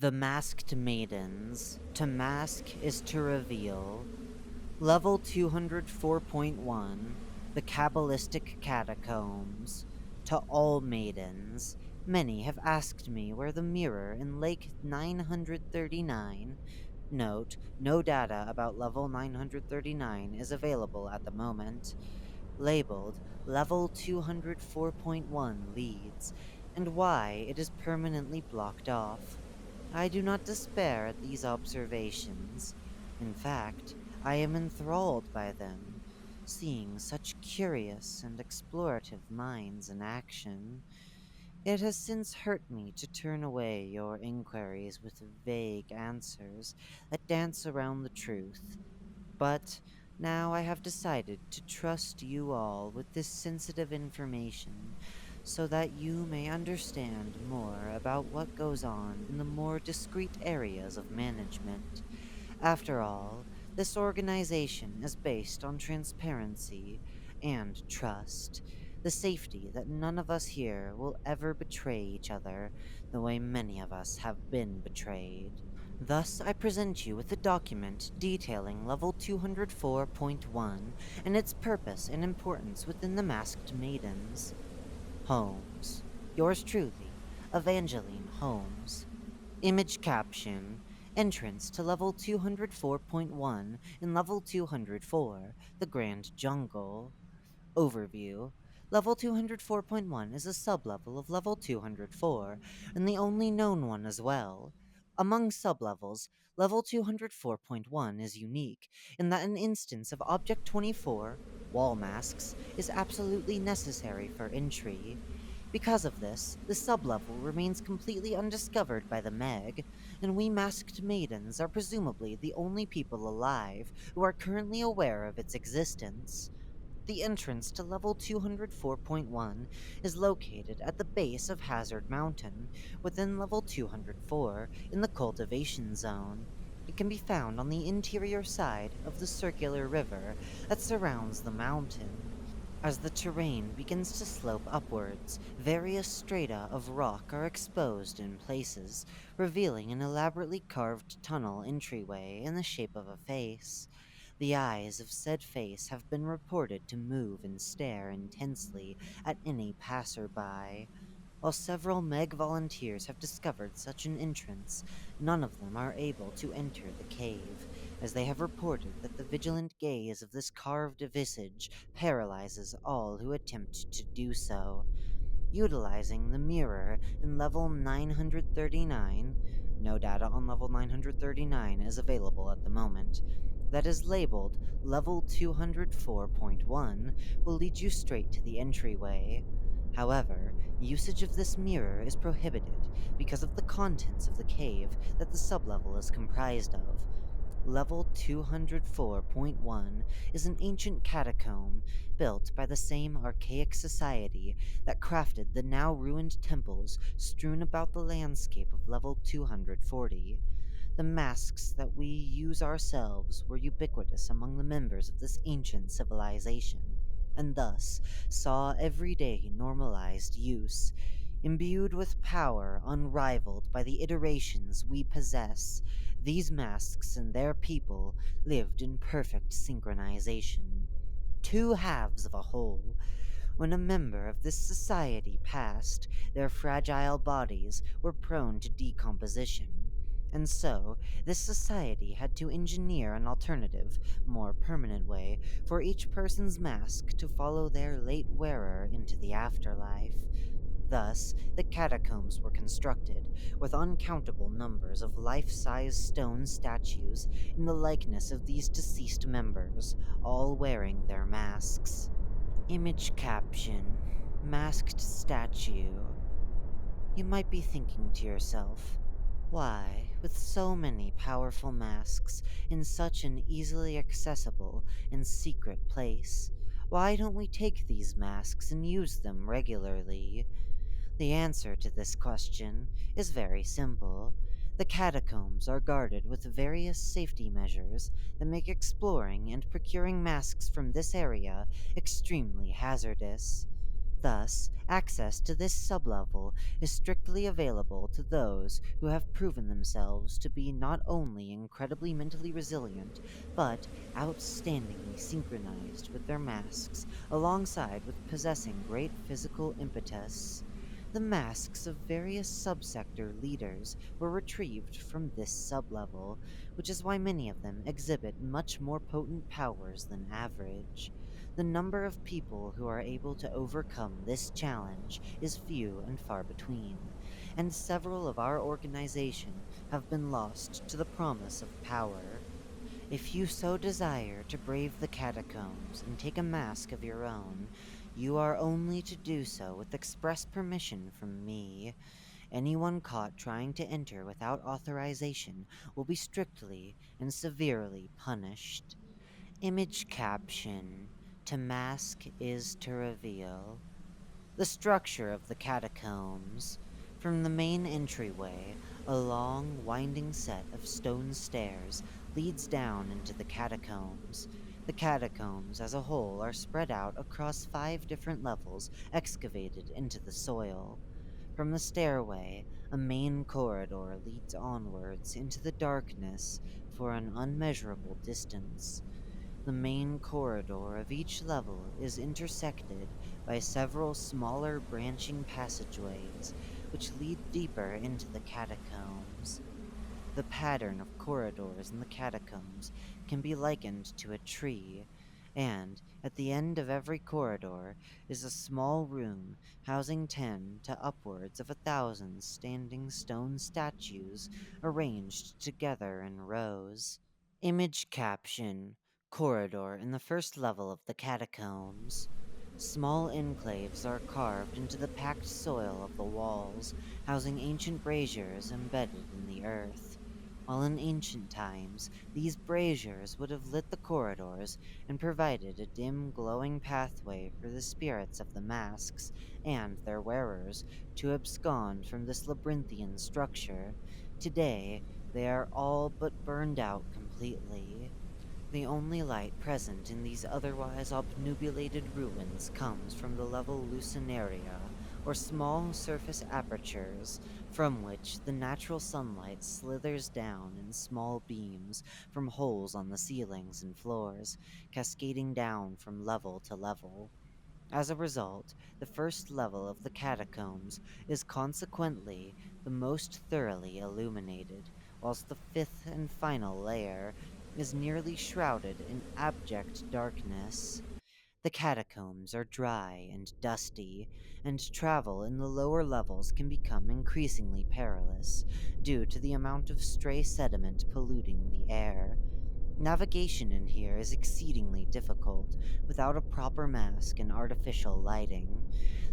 The Masked Maidens. To mask is to reveal. Level 204.1. The Cabalistic Catacombs. To all maidens. Many have asked me where the mirror in Lake 939. Note, no data about level 939 is available at the moment. Labeled Level 204.1 leads, and why it is permanently blocked off. I do not despair at these observations. In fact, I am enthralled by them, seeing such curious and explorative minds in action. It has since hurt me to turn away your inquiries with vague answers that dance around the truth. But now I have decided to trust you all with this sensitive information so that you may understand more about what goes on in the more discreet areas of management. After all, this organization is based on transparency and trust, the safety that none of us here will ever betray each other the way many of us have been betrayed. Thus, I present you with a document detailing Level 204.1 and its purpose and importance within the Masked Maidens. Holmes. Yours truly, Evangeline Holmes. Image caption. Entrance to Level 204.1 in Level 204, the Grand Jungle. Overview. Level 204.1 is a sublevel of Level 204, and the only known one as well. Among sublevels, Level 204.1 is unique in that an instance of Object 24, wall masks, is absolutely necessary for entry. Because of this, the sublevel remains completely undiscovered by the Meg, and we masked maidens are presumably the only people alive who are currently aware of its existence. The entrance to Level 204.1 is located at the base of Hazard Mountain, within Level 204 in the Cultivation Zone. It can be found on the interior side of the circular river that surrounds the mountain. As the terrain begins to slope upwards, various strata of rock are exposed in places, revealing an elaborately carved tunnel entryway in the shape of a face. The eyes of said face have been reported to move and stare intensely at any passerby. While several Meg volunteers have discovered such an entrance, none of them are able to enter the cave, as they have reported that the vigilant gaze of this carved visage paralyzes all who attempt to do so. Utilizing the mirror in level 939, no data on level 939 is available at the moment, that is labeled level 204.1 will lead you straight to the entryway. However, usage of this mirror is prohibited because of the contents of the cave that the sublevel is comprised of. Level 204.1 is an ancient catacomb built by the same archaic society that crafted the now ruined temples strewn about the landscape of Level 240. The masks that we use ourselves were ubiquitous among the members of this ancient civilization, and thus saw everyday normalized use. Imbued with power unrivaled by the iterations we possess, these masks and their people lived in perfect synchronization. Two halves of a whole. When a member of this society passed, their fragile bodies were prone to decomposition. And so, this society had to engineer an alternative, more permanent way for each person's mask to follow their late wearer into the afterlife. Thus, the catacombs were constructed, with uncountable numbers of life-size stone statues in the likeness of these deceased members, all wearing their masks. Image caption: Masked statue. You might be thinking to yourself, why, with so many powerful masks in such an easily accessible and secret place, why don't we take these masks and use them regularly? The answer to this question is very simple. The catacombs are guarded with various safety measures that make exploring and procuring masks from this area extremely hazardous. Thus, access to this sublevel is strictly available to those who have proven themselves to be not only incredibly mentally resilient, but outstandingly synchronized with their masks, alongside with possessing great physical impetus. The masks of various subsector leaders were retrieved from this sublevel, which is why many of them exhibit much more potent powers than average. The number of people who are able to overcome this challenge is few and far between, and several of our organization have been lost to the promise of power. If you so desire to brave the catacombs and take a mask of your own, you are only to do so with express permission from me. Anyone caught trying to enter without authorization will be strictly and severely punished. Image caption: To mask is to reveal. The structure of the catacombs. From the main entryway, a long, winding set of stone stairs leads down into the catacombs. The catacombs as a whole are spread out across 5 different levels excavated into the soil. From the stairway, a main corridor leads onwards into the darkness for an unmeasurable distance. The main corridor of each level is intersected by several smaller branching passageways, which lead deeper into the catacombs. The pattern of corridors in the catacombs can be likened to a tree, and at the end of every corridor is a small room housing 10 to upwards of 1,000 standing stone statues arranged together in rows. Image caption: Corridor in the first level of the catacombs. Small enclaves are carved into the packed soil of the walls, housing ancient braziers embedded in the earth. While in ancient times, these braziers would have lit the corridors and provided a dim, glowing pathway for the spirits of the masks and their wearers to abscond from this labyrinthian structure. Today, they are all but burned out completely. The only light present in these otherwise obnubulated ruins comes from the level lucinaria, or small surface apertures, from which the natural sunlight slithers down in small beams from holes on the ceilings and floors, cascading down from level to level. As a result, the first level of the catacombs is consequently the most thoroughly illuminated, whilst the fifth and final layer is nearly shrouded in abject darkness. The catacombs are dry and dusty, and travel in the lower levels can become increasingly perilous due to the amount of stray sediment polluting the air. Navigation in here is exceedingly difficult without a proper mask and artificial lighting.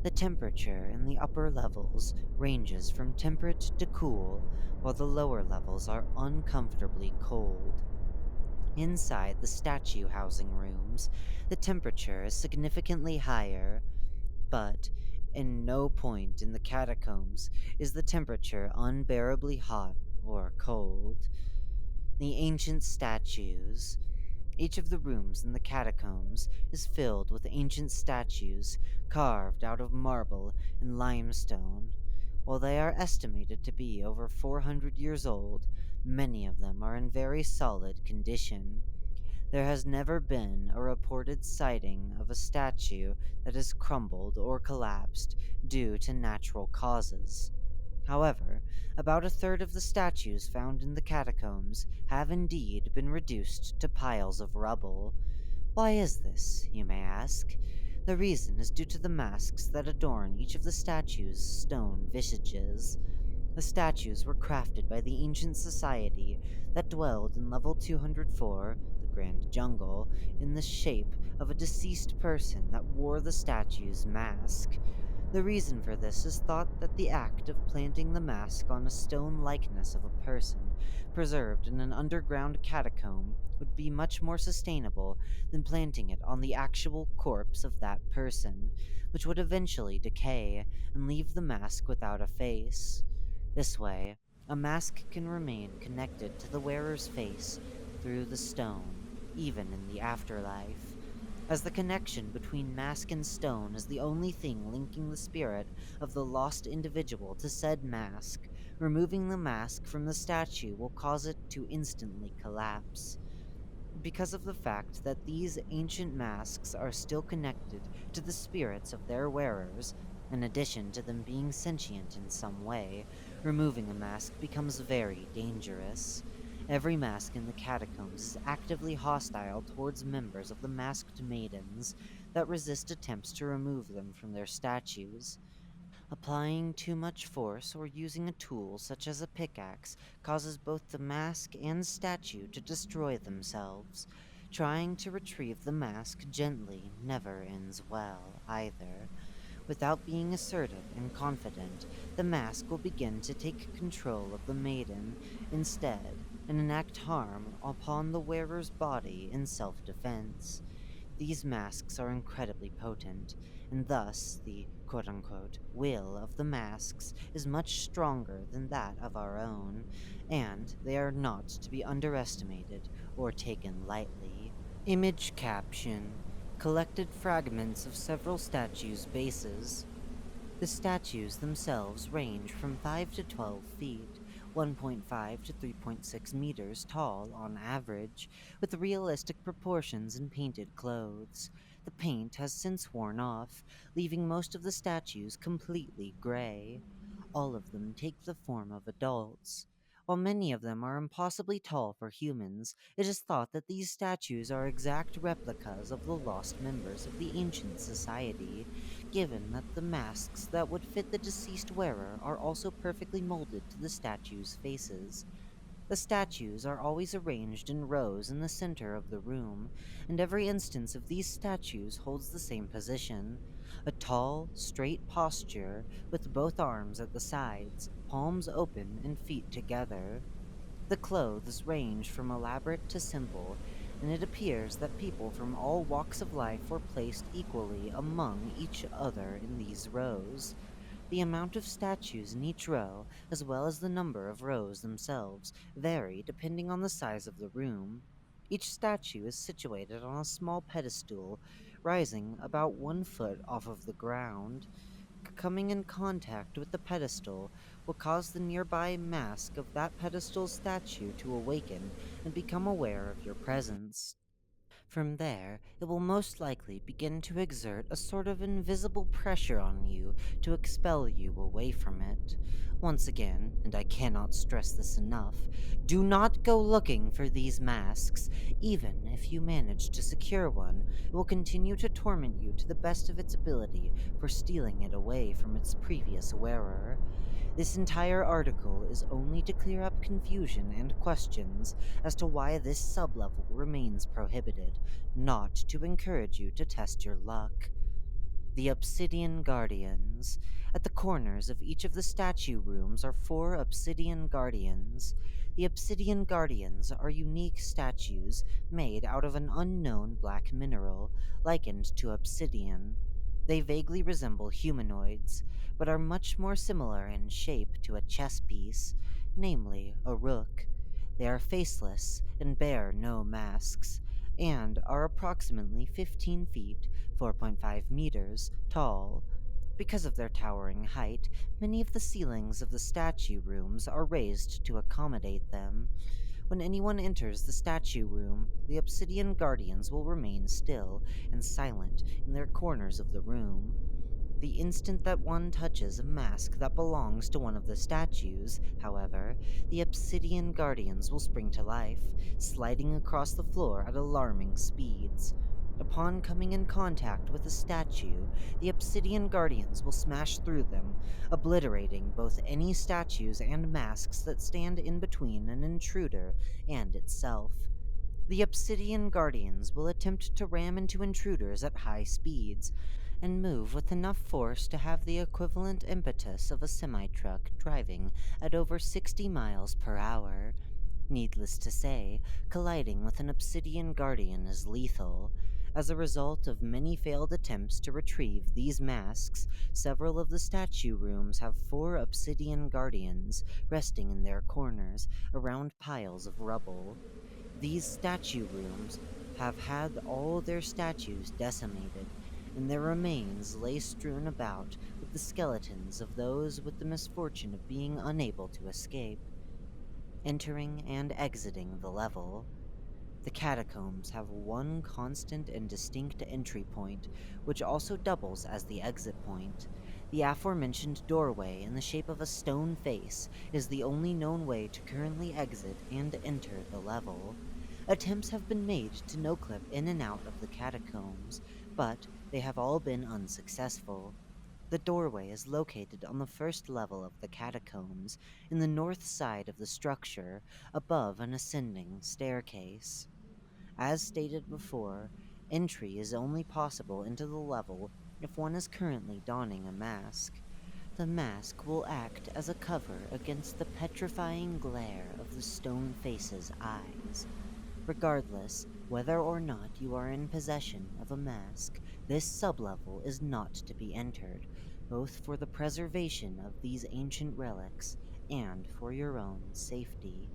The temperature in the upper levels ranges from temperate to cool, while the lower levels are uncomfortably cold. Inside the statue housing rooms, the temperature is significantly higher, but in no point in the catacombs is the temperature unbearably hot or cold. The ancient statues. Each of the rooms in the catacombs is filled with ancient statues carved out of marble and limestone. While they are estimated to be over 400 years old, many of them are in very solid condition. There has never been a reported sighting of a statue that has crumbled or collapsed due to natural causes. However, about a third of the statues found in the catacombs have indeed been reduced to piles of rubble. Why is this, you may ask? The reason is due to the masks that adorn each of the statues' stone visages. The statues were crafted by the ancient society that dwelled in level 204, the Grand Jungle, in the shape of a deceased person that wore the statue's mask. The reason for this is thought that the act of planting the mask on a stone likeness of a person preserved in an underground catacomb would be much more sustainable than planting it on the actual corpse of that person, which would eventually decay and leave the mask without a face. This way, a mask can remain connected to the wearer's face through the stone, even in the afterlife. as the connection between mask and stone is the only thing linking the spirit of the lost individual to said mask. Removing the mask from the statue will cause it to instantly collapse. Because of the fact that these ancient masks are still connected to the spirits of their wearers, in addition to them being sentient in some way, removing a mask becomes very dangerous. Every mask in the catacombs is actively hostile towards members of the masked maidens that resist attempts to remove them from their statues. Applying too much force or using a tool such as a pickaxe causes both the mask and statue to destroy themselves. Trying to retrieve the mask gently never ends well, either. Without being assertive and confident, the mask will begin to take control of the maiden instead and enact harm upon the wearer's body in self-defense. These masks are incredibly potent, and thus the quote-unquote will of the masks is much stronger than that of our own, and they are not to be underestimated or taken lightly. Image caption: collected fragments of several statues' bases. The statues themselves range from 5 to 12 feet, 1.5 to 3.6 meters tall on average, with realistic proportions and painted clothes. The paint has since worn off, leaving most of the statues completely gray. All of them take the form of adults. While many of them are impossibly tall for humans, it is thought that these statues are exact replicas of the lost members of the ancient society, given that the masks that would fit the deceased wearer are also perfectly molded to the statues' faces. The statues are always arranged in rows in the center of the room, and every instance of these statues holds the same position: a tall, straight posture with both arms at the sides, palms open, and feet together. The clothes range from elaborate to simple, and it appears that people from all walks of life were placed equally among each other in these rows. The amount of statues in each row, as well as the number of rows themselves, vary depending on the size of the room. Each statue is situated on a small pedestal, rising about 1 foot off of the ground. Coming in contact with the pedestal will cause the nearby mask of that pedestal's statue to awaken and become aware of your presence. From there, it will most likely begin to exert a sort of invisible pressure on you to expel you away from it. Once again, and I cannot stress this enough, do not go looking for these masks. Even if you manage to secure one, it will continue to torment you to the best of its ability for stealing it away from its previous wearer. This entire article is only to clear up confusion and questions as to why this sublevel remains prohibited, not to encourage you to test your luck. The Obsidian Guardians. At the corners of each of the statue rooms are 4 Obsidian Guardians. The Obsidian Guardians are unique statues made out of an unknown black mineral, likened to obsidian. They vaguely resemble humanoids, but are much more similar in shape to a chess piece, namely a rook. They are faceless and bear no masks, and are approximately 15 feet, 4.5 meters, tall. Because of their towering height, many of the ceilings of the statue rooms are raised to accommodate them. When anyone enters the statue room, the Obsidian Guardians will remain still and silent in their corners of the room. The instant that one touches a mask that belongs to one of the statues, however, the Obsidian Guardians will spring to life, sliding across the floor at alarming speeds. Upon coming in contact with a statue, the Obsidian Guardians will smash through them, obliterating both any statues and masks that stand in between an intruder and itself. The Obsidian Guardians will attempt to ram into intruders at high speeds, and move with enough force to have the equivalent impetus of a semi-truck driving at over 60 miles per hour. Needless to say, colliding with an Obsidian Guardian is lethal. As a result of many failed attempts to retrieve these masks, several of the statue rooms have 4 Obsidian Guardians resting in their corners around piles of rubble. These statue rooms have had all their statues decimated, and their remains lay strewn about with the skeletons of those with the misfortune of being unable to escape. Entering and exiting the level, the catacombs have one constant and distinct entry point, which also doubles as the exit point. The aforementioned doorway in the shape of a stone face is the only known way to currently exit and enter the level. Attempts have been made to no-clip in and out of the catacombs, but they have all been unsuccessful. The doorway is located on the first level of the catacombs, in the north side of the structure, above an ascending staircase. As stated before, entry is only possible into the level if one is currently donning a mask. The mask will act as a cover against the petrifying glare of the stone face's eyes. Regardless whether or not you are in possession of a mask, this sublevel is not to be entered, both for the preservation of these ancient relics and for your own safety.